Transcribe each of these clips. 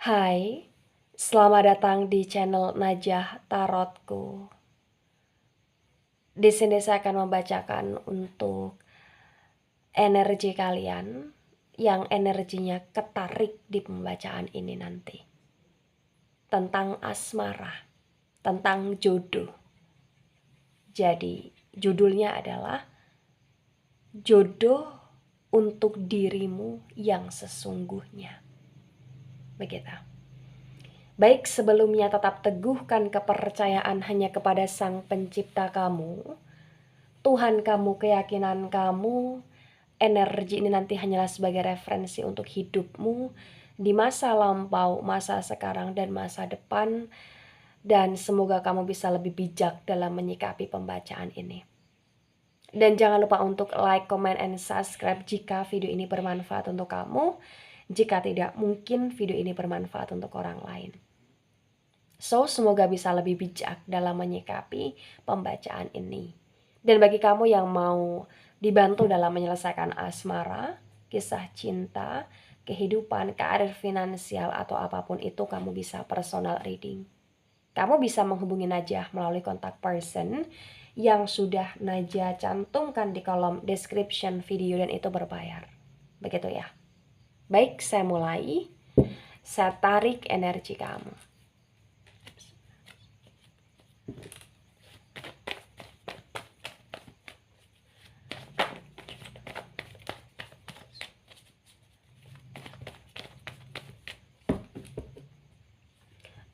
Hai, selamat datang di channel Najah Tarotku. Di sini saya akan membacakan untuk energi kalian yang energinya ketarik di pembacaan ini nanti. Tentang asmara, tentang jodoh. Jadi, judulnya adalah jodoh untuk dirimu yang sesungguhnya. Begitu. Baik, sebelumnya tetap teguhkan kepercayaan hanya kepada Sang Pencipta kamu, Tuhan kamu, keyakinan kamu. Energi ini nanti hanyalah sebagai referensi untuk hidupmu di masa lampau, masa sekarang, dan masa depan. Dan semoga kamu bisa lebih bijak dalam menyikapi pembacaan ini. Dan jangan lupa untuk like, comment, and subscribe jika video ini bermanfaat untuk kamu. Jika tidak, mungkin video ini bermanfaat untuk orang lain. So, semoga bisa lebih bijak dalam menyikapi pembacaan ini. Dan bagi kamu yang mau dibantu dalam menyelesaikan asmara, kisah cinta, kehidupan, karir finansial, atau apapun itu, kamu bisa personal reading. Kamu bisa menghubungi Najah melalui kontak person yang sudah Najah cantumkan di kolom description video, dan itu berbayar. Begitu ya. Baik, saya mulai. Saya tarik energi kamu.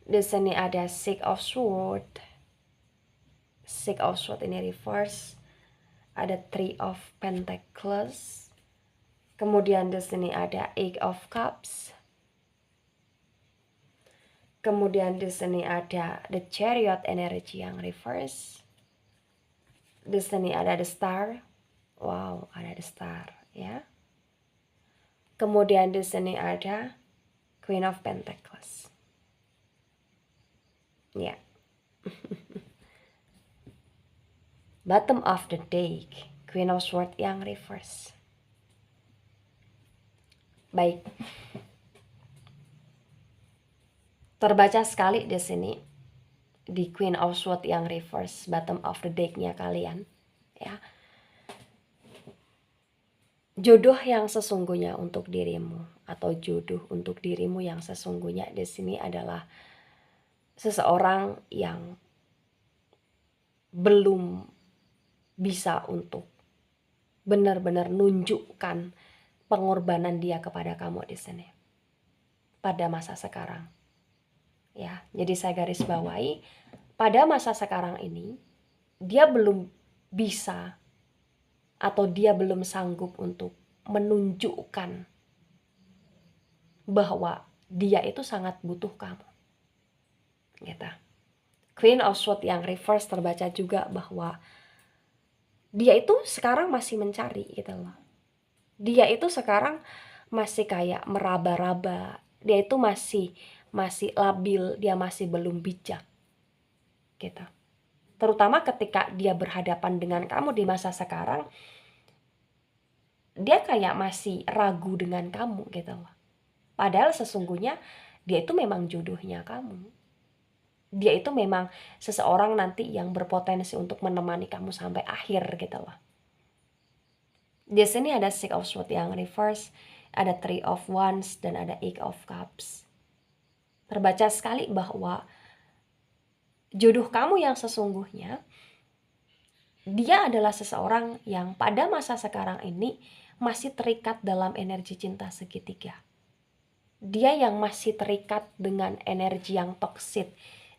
Di sini ada Six of Swords. Six of Swords ini reverse. Ada Three of Pentacles. Kemudian di sini ada Eight of Cups. Kemudian di sini ada The Chariot energy yang reverse. Di sini ada The Star. Wow, ada The Star ya. Kemudian di sini ada Queen of Pentacles. Ya. Bottom of the deck, Queen of Swords yang reverse. Baik. Terbaca sekali di sini di Queen of Swords yang reverse, bottom of the deck-nya kalian, ya. Jodoh yang sesungguhnya untuk dirimu, atau jodoh untuk dirimu yang sesungguhnya di sini adalah seseorang yang belum bisa untuk benar-benar nunjukkan pengorbanan dia kepada kamu di sini pada masa sekarang. Ya, jadi saya garis bawahi, pada masa sekarang ini dia belum bisa atau dia belum sanggup untuk menunjukkan bahwa dia itu sangat butuh kamu. Gitu. Queen of Swords yang reverse terbaca juga bahwa dia itu sekarang masih mencari gitu loh. Dia itu sekarang masih kayak meraba-raba. Dia itu masih labil, dia masih belum bijak. Gitu. Terutama ketika dia berhadapan dengan kamu di masa sekarang, dia kayak masih ragu dengan kamu gitu loh. Padahal sesungguhnya dia itu memang jodohnya kamu. Dia itu memang seseorang nanti yang berpotensi untuk menemani kamu sampai akhir gitu loh. Di sini ada Six of Swords yang reverse, ada Three of Wands, dan ada Eight of Cups. Terbaca sekali bahwa jodoh kamu yang sesungguhnya, dia adalah seseorang yang pada masa sekarang ini masih terikat dalam energi cinta segitiga. Dia yang masih terikat dengan energi yang toksik.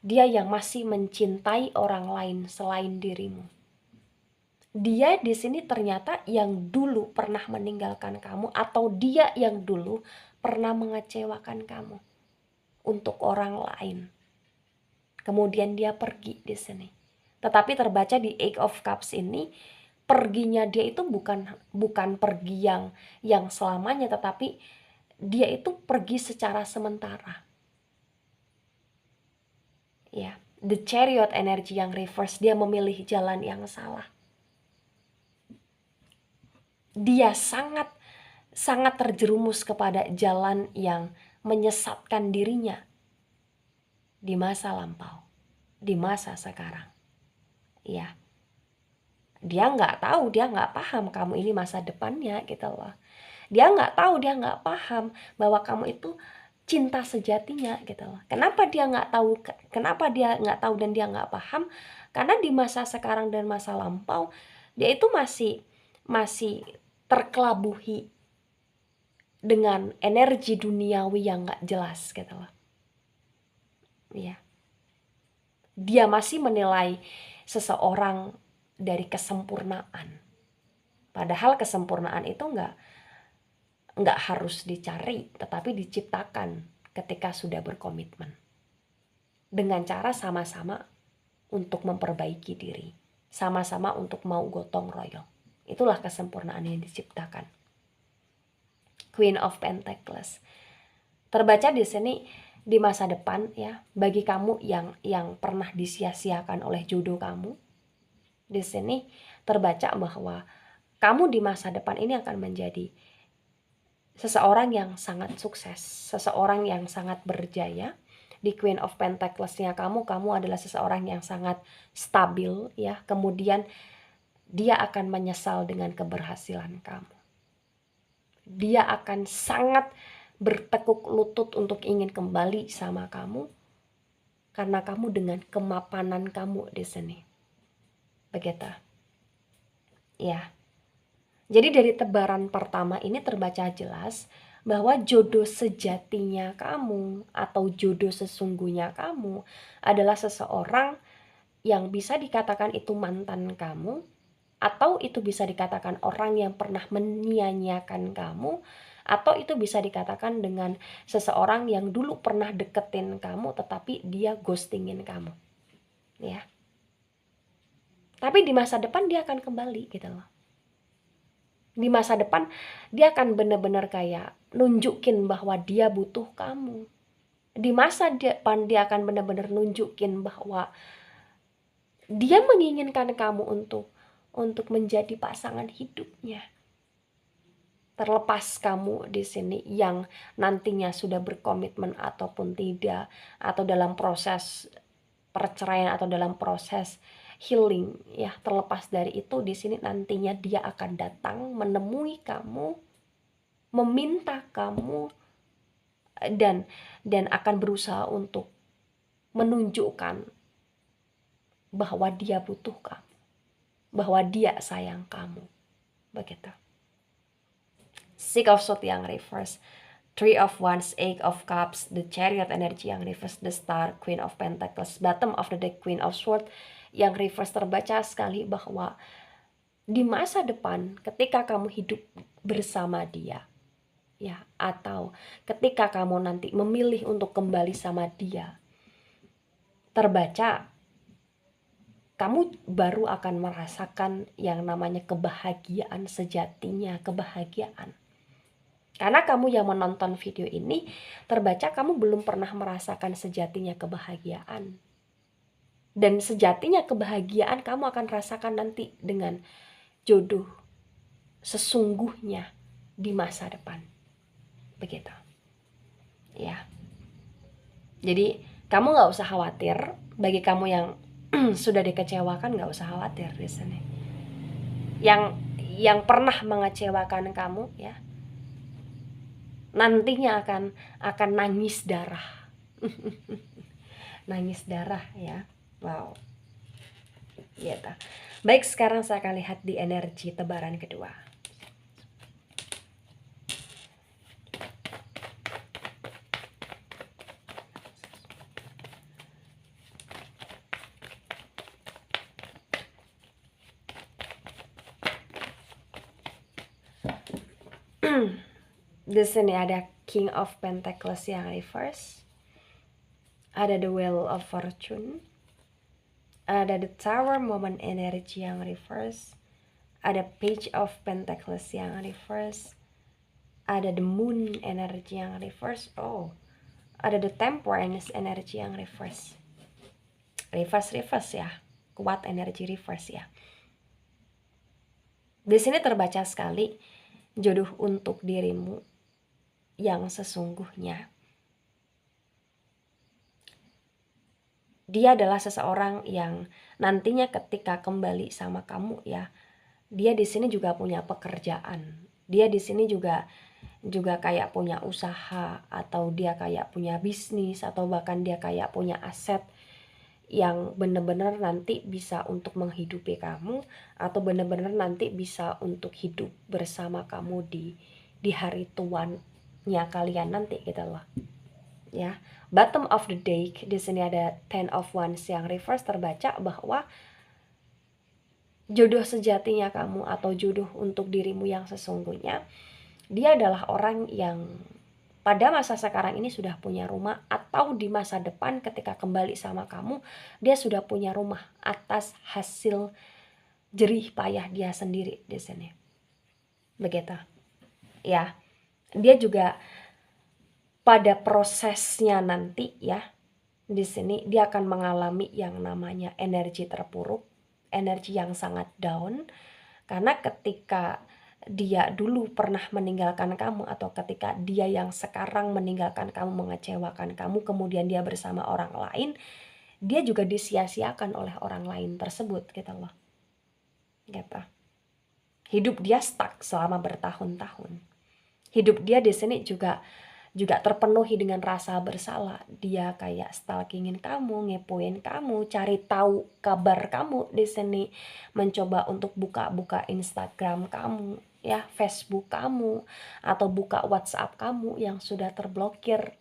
Dia yang masih mencintai orang lain selain dirimu. Dia di sini ternyata yang dulu pernah meninggalkan kamu, atau dia yang dulu pernah mengecewakan kamu untuk orang lain. Kemudian dia pergi di sini. Tetapi terbaca di Eight of Cups ini, perginya dia itu bukan pergi yang selamanya, tetapi dia itu pergi secara sementara. Ya, The Chariot energy yang reverse, dia memilih jalan yang salah. Dia sangat terjerumus kepada jalan yang menyesatkan dirinya di masa lampau, di masa sekarang. Ya, dia nggak tahu, dia nggak paham kamu ini masa depannya gitu loh. Dia nggak tahu, dia nggak paham bahwa kamu itu cinta sejatinya gitu loh. Kenapa dia nggak tahu? Kenapa dia nggak tahu dan dia nggak paham? Karena di masa sekarang dan masa lampau dia itu masih terkelabuhi dengan energi duniawi yang nggak jelas gitu loh. Iya. Dia masih menilai seseorang dari kesempurnaan. Padahal kesempurnaan itu nggak harus dicari, tetapi diciptakan ketika sudah berkomitmen. Dengan cara sama-sama untuk memperbaiki diri. Sama-sama untuk mau gotong royong. Itulah kesempurnaan yang diciptakan. Queen of Pentacles. Terbaca di sini di masa depan ya, bagi kamu yang pernah disia-siakan oleh jodoh kamu. Di sini terbaca bahwa kamu di masa depan ini akan menjadi seseorang yang sangat sukses, seseorang yang sangat berjaya. Di Queen of Pentacles-nya kamu adalah seseorang yang sangat stabil ya. Kemudian dia akan menyesal dengan keberhasilan kamu. Dia akan sangat bertekuk lutut untuk ingin kembali sama kamu karena kamu dengan kemapanan kamu di sini. Begitu. Ya. Jadi dari tebaran pertama ini terbaca jelas bahwa jodoh sejatinya kamu atau jodoh sesungguhnya kamu adalah seseorang yang bisa dikatakan itu mantan kamu, atau itu bisa dikatakan orang yang pernah menyia-nyiakan kamu, atau itu bisa dikatakan dengan seseorang yang dulu pernah deketin kamu tetapi dia ghostingin kamu. Ya. Tapi di masa depan dia akan kembali gitu loh. Di masa depan dia akan benar-benar kayak nunjukin bahwa dia butuh kamu. Di masa depan dia akan benar-benar nunjukin bahwa dia menginginkan kamu untuk menjadi pasangan hidupnya. Terlepas kamu di sini yang nantinya sudah berkomitmen ataupun tidak, atau dalam proses perceraian atau dalam proses healing ya, terlepas dari itu di sini nantinya dia akan datang menemui kamu, meminta kamu, dan akan berusaha untuk menunjukkan bahwa dia butuh kamu, bahwa dia sayang kamu. Begitu. Six of Swords yang reverse, Three of Wands, Eight of Cups, the Chariot energy yang reverse, the Star, Queen of Pentacles, bottom of the deck, Queen of Swords yang reverse. Terbaca sekali bahwa di masa depan ketika kamu hidup bersama dia ya, atau ketika kamu nanti memilih untuk kembali sama dia, terbaca kamu baru akan merasakan yang namanya kebahagiaan sejatinya, kebahagiaan. Karena kamu yang menonton video ini, terbaca kamu belum pernah merasakan sejatinya kebahagiaan. Dan sejatinya kebahagiaan kamu akan rasakan nanti dengan jodoh sesungguhnya di masa depan. Begitu. Ya. Jadi kamu gak usah khawatir. Bagi kamu yang sudah dikecewakan, gak usah khawatir di sini. Yang pernah mengecewakan kamu ya, nantinya akan nangis darah. Nangis darah ya. Wow. Gitu. Baik, sekarang saya akan lihat di energi tebaran kedua. Di sini ada King of Pentacles yang reverse, ada the Wheel of Fortune, ada the Tower Moment energy yang reverse, ada Page of Pentacles yang reverse, ada the Moon energy yang reverse, ada the Temperance energy yang reverse. Reverse ya, kuat energi reverse ya. Di sini terbaca sekali jodoh untuk dirimu yang sesungguhnya. dia adalah seseorang yang nantinya ketika kembali sama kamu ya, dia di sini juga punya pekerjaan. Dia di sini juga kayak punya usaha, atau dia kayak punya bisnis, atau bahkan dia kayak punya aset yang benar-benar nanti bisa untuk menghidupi kamu, atau benar-benar nanti bisa untuk hidup bersama kamu di hari tuanya kalian nanti gitu loh. Ya, bottom of the deck di sini ada Ten of Wands yang reverse terbaca bahwa jodoh sejatinya kamu atau jodoh untuk dirimu yang sesungguhnya, dia adalah orang yang pada masa sekarang ini sudah punya rumah, atau di masa depan ketika kembali sama kamu, dia sudah punya rumah atas hasil jerih payah dia sendiri di sini. Begitu. Ya. Dia juga pada prosesnya nanti ya, di sini dia akan mengalami yang namanya energi terpuruk, energi yang sangat down, karena ketika dia dulu pernah meninggalkan kamu, atau ketika dia yang sekarang meninggalkan kamu, mengecewakan kamu, kemudian dia bersama orang lain, dia juga disia-siakan oleh orang lain tersebut gitu loh. Gitu. Hidup dia stuck selama bertahun-tahun. Hidup dia di sini juga terpenuhi dengan rasa bersalah. Dia kayak stalkingin kamu, ngepoin kamu, cari tahu kabar kamu di sini, mencoba untuk buka-buka Instagram kamu, ya, Facebook kamu, atau buka WhatsApp kamu yang sudah terblokir.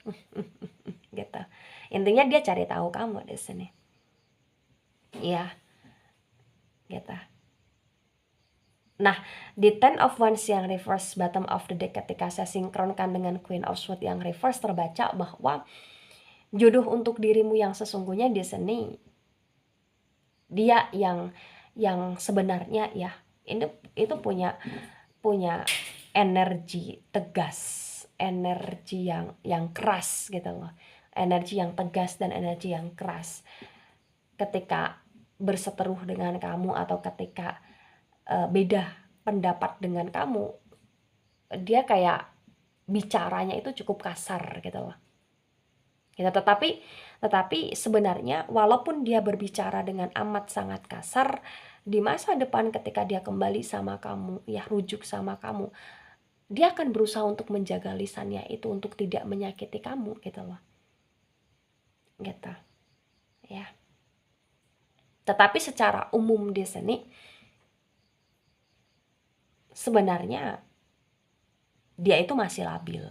Gitu. Intinya dia cari tahu kamu di sini. Ya. Gitu. Nah, di Ten of Wands yang reverse bottom of the deck, ketika saya sinkronkan dengan Queen of Swords yang reverse, terbaca bahwa jodoh untuk dirimu yang sesungguhnya di sini, dia yang sebenarnya ya, itu punya energi tegas, energi yang keras gitu loh. Energi yang tegas dan energi yang keras. Ketika berseteruh dengan kamu, atau ketika beda pendapat dengan kamu, dia kayak bicaranya itu cukup kasar gitu loh. Gitu. Tetapi sebenarnya walaupun dia berbicara dengan amat sangat kasar, di masa depan ketika dia kembali sama kamu, ya rujuk sama kamu, dia akan berusaha untuk menjaga lisannya itu untuk tidak menyakiti kamu gitu loh. Gitu. Ya. Tetapi secara umum di sini sebenarnya dia itu masih labil.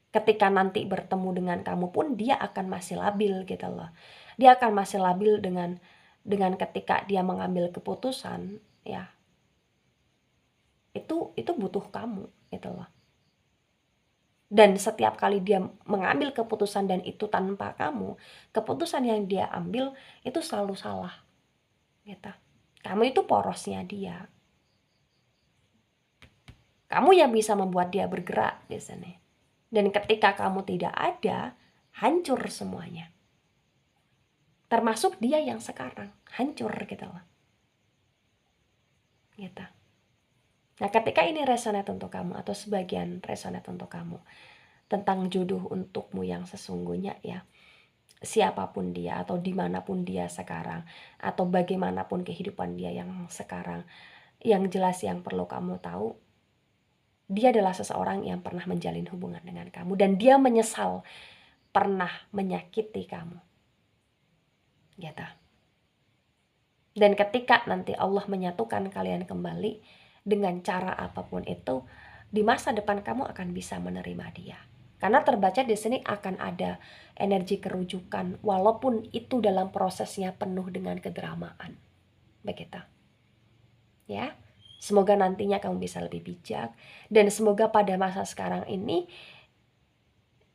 Ketika nanti bertemu dengan kamu pun dia akan masih labil gitu loh. Dia akan masih labil dengan ketika dia mengambil keputusan ya. Itu butuh kamu gitu loh. Dan setiap kali dia mengambil keputusan dan itu tanpa kamu, keputusan yang dia ambil itu selalu salah. Gitu. Kamu itu porosnya dia. Kamu yang bisa membuat dia bergerak di sini. Dan ketika kamu tidak ada, hancur semuanya. Termasuk dia yang sekarang, hancur gitu loh. Gitu. Nah, ketika ini resonate untuk kamu, atau sebagian resonate untuk kamu, tentang jodoh untukmu yang sesungguhnya ya, siapapun dia, atau dimanapun dia sekarang, atau bagaimanapun kehidupan dia yang sekarang, yang jelas yang perlu kamu tahu, dia adalah seseorang yang pernah menjalin hubungan dengan kamu, dan dia menyesal pernah menyakiti kamu. Gitu. Dan ketika nanti Allah menyatukan kalian kembali dengan cara apapun itu, di masa depan kamu akan bisa menerima dia. Karena terbaca di sini akan ada energi kerujukan, walaupun itu dalam prosesnya penuh dengan kedramaan. Begitu. Ya. Semoga nantinya kamu bisa lebih bijak, dan semoga pada masa sekarang ini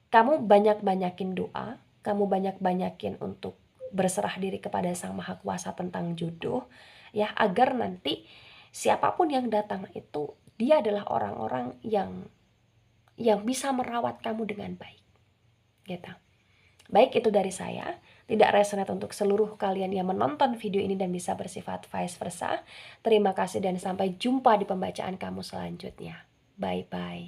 kamu banyak-banyakin doa, kamu banyak-banyakin untuk berserah diri kepada Sang Maha Kuasa tentang jodoh, ya, agar nanti siapapun yang datang itu dia adalah orang-orang yang bisa merawat kamu dengan baik. Gitu. Baik, itu dari saya. Tidak resonate untuk seluruh kalian yang menonton video ini dan bisa bersifat vice versa. Terima kasih dan sampai jumpa di pembacaan kamu selanjutnya. Bye-bye.